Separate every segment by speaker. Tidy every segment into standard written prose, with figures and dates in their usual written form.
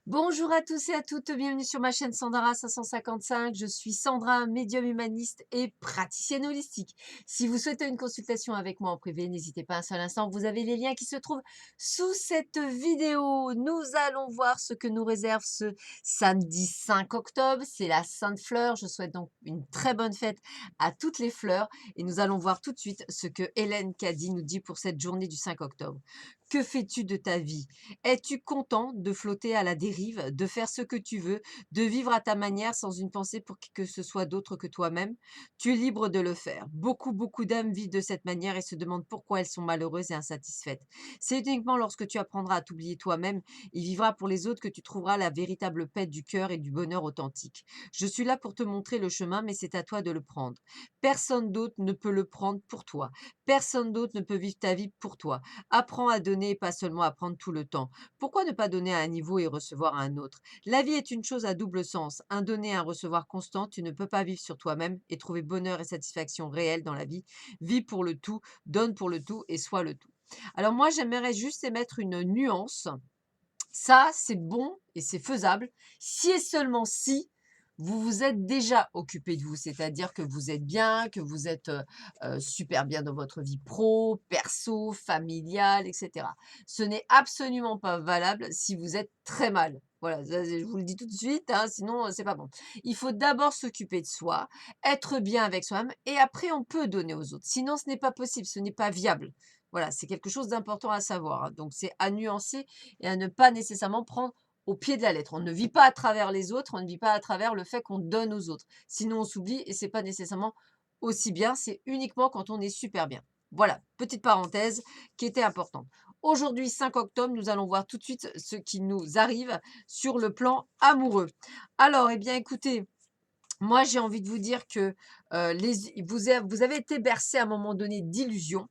Speaker 1: Bonjour à tous et à toutes, bienvenue sur ma chaîne Sandra 555. Je suis Sandra, médium humaniste et praticienne holistique. Si vous souhaitez une consultation avec moi en privé, n'hésitez pas un seul instant, vous avez les liens qui se trouvent sous cette vidéo. Nous allons voir ce que nous réserve ce samedi 5 octobre. C'est la Sainte Fleur. Je souhaite donc une très bonne fête à toutes les fleurs et nous allons voir tout de suite ce que Hélène Caddy nous dit pour cette journée du 5 octobre. Que fais-tu de ta vie? Es-tu content de flotter à la dérive, de faire ce que tu veux, de vivre à ta manière sans une pensée pour que ce soit d'autre que toi-même? Tu es libre de le faire. Beaucoup d'âmes vivent de cette manière et se demandent pourquoi elles sont malheureuses et insatisfaites. C'est uniquement lorsque tu apprendras à t'oublier toi-même et vivras pour les autres que tu trouveras la véritable paix du cœur et du bonheur authentique. Je suis là pour te montrer le chemin, mais c'est à toi de le prendre. Personne d'autre ne peut le prendre pour toi. Personne d'autre ne peut vivre ta vie pour toi. Apprends à donner et pas seulement à prendre tout le temps. Pourquoi ne pas donner à un niveau et recevoir à un autre? La vie est une chose à double sens, un donner et un recevoir constant. Tu ne peux pas vivre sur toi-même et trouver bonheur et satisfaction réelle dans la vie. Vis pour le tout, donne pour le tout et sois le tout. Alors moi, j'aimerais juste émettre une nuance. Ça, c'est bon et c'est faisable si et seulement si vous vous êtes déjà occupé de vous, c'est-à-dire que vous êtes bien, que vous êtes super bien dans votre vie pro, perso, familiale, etc. Ce n'est absolument pas valable si vous êtes très mal. Voilà, ça, je vous le dis tout de suite, hein, sinon c'est pas bon. Il faut d'abord s'occuper de soi, être bien avec soi-même, et après on peut donner aux autres. Sinon, ce n'est pas possible, ce n'est pas viable. Voilà, c'est quelque chose d'important à savoir, hein. Donc c'est à nuancer et à ne pas nécessairement prendre au pied de la lettre. On ne vit pas à travers les autres, on ne vit pas à travers le fait qu'on donne aux autres. Sinon, on s'oublie et c'est pas nécessairement aussi bien, c'est uniquement quand on est super bien. Voilà, petite parenthèse qui était importante. Aujourd'hui, 5 octobre, nous allons voir tout de suite ce qui nous arrive sur le plan amoureux. Alors, eh bien, écoutez, moi, j'ai envie de vous dire que vous avez été bercé à un moment donné d'illusions,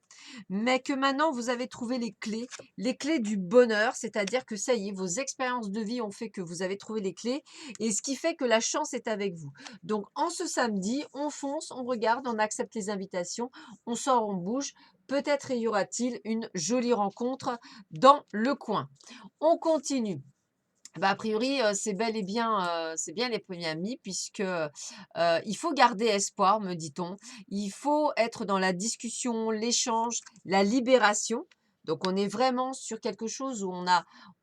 Speaker 1: mais que maintenant vous avez trouvé les clés du bonheur, c'est-à-dire que ça y est, vos expériences de vie ont fait que vous avez trouvé les clés, et ce qui fait que la chance est avec vous. Donc, en ce samedi, on fonce, on regarde, on accepte les invitations, on sort, on bouge. Peut-être y aura-t-il une jolie rencontre dans le coin. On continue. Bah, a priori, c'est bien les premiers amis puisque, il faut garder espoir, me dit-on. Il faut être dans la discussion, l'échange, la libération. Donc on est vraiment sur quelque chose où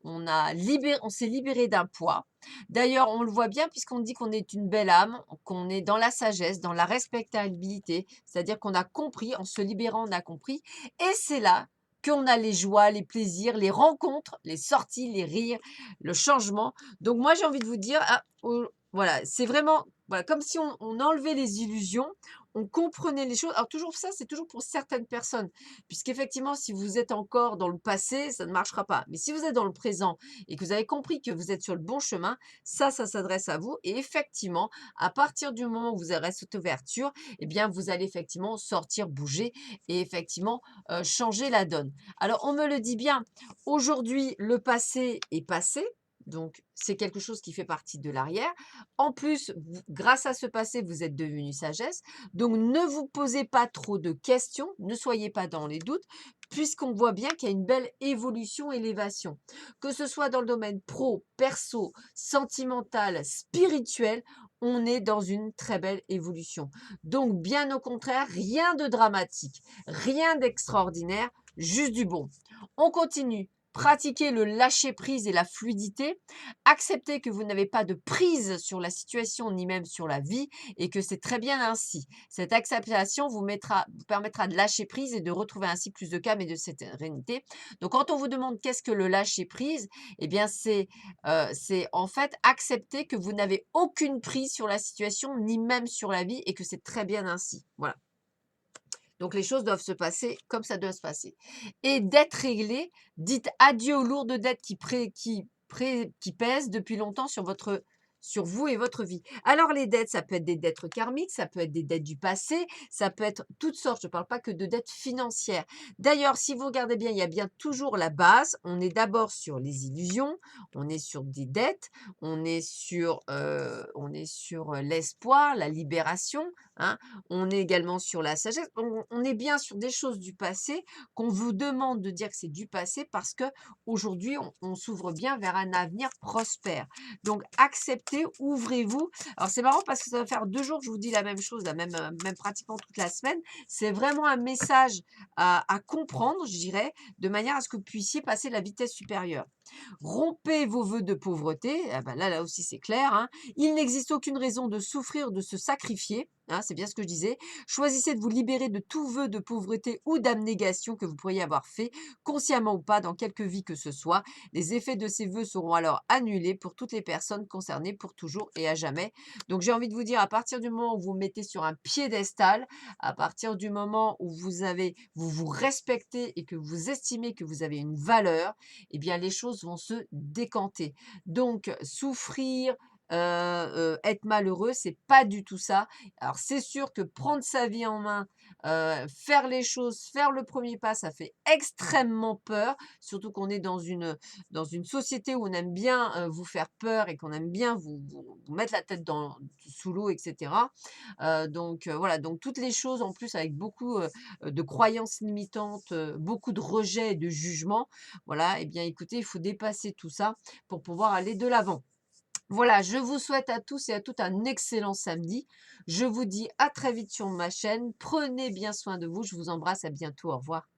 Speaker 1: on s'est libéré d'un poids. D'ailleurs, on le voit bien puisqu'on dit qu'on est une belle âme, qu'on est dans la sagesse, dans la respectabilité, c'est-à-dire qu'on a compris, en se libérant, on a compris, et c'est là qu'on a les joies, les plaisirs, les rencontres, les sorties, les rires, le changement. Donc moi, j'ai envie de vous dire, voilà, c'est vraiment voilà, comme si on enlevait les illusions, on comprenait les choses. Alors toujours ça, c'est toujours pour certaines personnes, puisqu'effectivement, si vous êtes encore dans le passé, ça ne marchera pas. Mais si vous êtes dans le présent et que vous avez compris que vous êtes sur le bon chemin, ça s'adresse à vous. Et effectivement, à partir du moment où vous aurez cette ouverture, eh bien, vous allez effectivement sortir, bouger et effectivement changer la donne. Alors, on me le dit bien, aujourd'hui, le passé est passé. Donc, c'est quelque chose qui fait partie de l'arrière. En plus, grâce à ce passé, vous êtes devenu sagesse. Donc, ne vous posez pas trop de questions, ne soyez pas dans les doutes, puisqu'on voit bien qu'il y a une belle évolution, élévation. Que ce soit dans le domaine pro, perso, sentimental, spirituel, on est dans une très belle évolution. Donc, bien au contraire, rien de dramatique, rien d'extraordinaire, juste du bon. On continue. Pratiquez le lâcher-prise et la fluidité. Acceptez que vous n'avez pas de prise sur la situation ni même sur la vie et que c'est très bien ainsi. Cette acceptation vous permettra de lâcher prise et de retrouver ainsi plus de calme et de sérénité. Donc, quand on vous demande qu'est-ce que le lâcher-prise, eh bien, c'est en fait accepter que vous n'avez aucune prise sur la situation ni même sur la vie et que c'est très bien ainsi. Voilà. Donc les choses doivent se passer comme ça doit se passer. Et dettes réglées, dites adieu aux lourdes dettes qui pèsent depuis longtemps sur votre sur vous et votre vie. Alors les dettes, ça peut être des dettes karmiques, ça peut être des dettes du passé, ça peut être toutes sortes, je ne parle pas que de dettes financières. D'ailleurs, si vous regardez bien, il y a bien toujours la base. On est d'abord sur les illusions, on est sur des dettes, on est sur l'espoir, la libération, hein. On est également sur la sagesse. On est bien sur des choses du passé qu'on vous demande de dire que c'est du passé parce que aujourd'hui on s'ouvre bien vers un avenir prospère. Donc acceptez, ouvrez-vous. Alors c'est marrant parce que ça va faire 2 jours que je vous dis la même chose, même pratiquement toute la semaine. C'est vraiment un message à comprendre, je dirais, de manière à ce que vous puissiez passer la vitesse supérieure. Rompez vos vœux de pauvreté. Ah bah là aussi, c'est clair, hein. Il n'existe aucune raison de souffrir, de se sacrifier, hein, c'est bien ce que je disais. Choisissez de vous libérer de tout vœu de pauvreté ou d'abnégation que vous pourriez avoir fait, consciemment ou pas, dans quelque vie que ce soit. Les effets de ces vœux seront alors annulés pour toutes les personnes concernées pour toujours et à jamais. Donc j'ai envie de vous dire, à partir du moment où vous vous mettez sur un piédestal, à partir du moment où vous vous respectez et que vous estimez que vous avez une valeur, eh bien les choses vont se décanter. Donc souffrir, être malheureux, c'est pas du tout ça. Alors c'est sûr que prendre sa vie en main, faire les choses, faire le premier pas, ça fait extrêmement peur, surtout qu'on est dans une société où on aime bien, vous faire peur et qu'on aime bien vous mettre la tête sous l'eau et cetera. Donc voilà, donc toutes les choses en plus avec beaucoup, de croyances limitantes, beaucoup de rejet et de jugement, voilà, eh bien écoutez, il faut dépasser tout ça pour pouvoir aller de l'avant. Voilà, je vous souhaite à tous et à toutes un excellent samedi. Je vous dis à très vite sur ma chaîne. Prenez bien soin de vous. Je vous embrasse. À bientôt. Au revoir.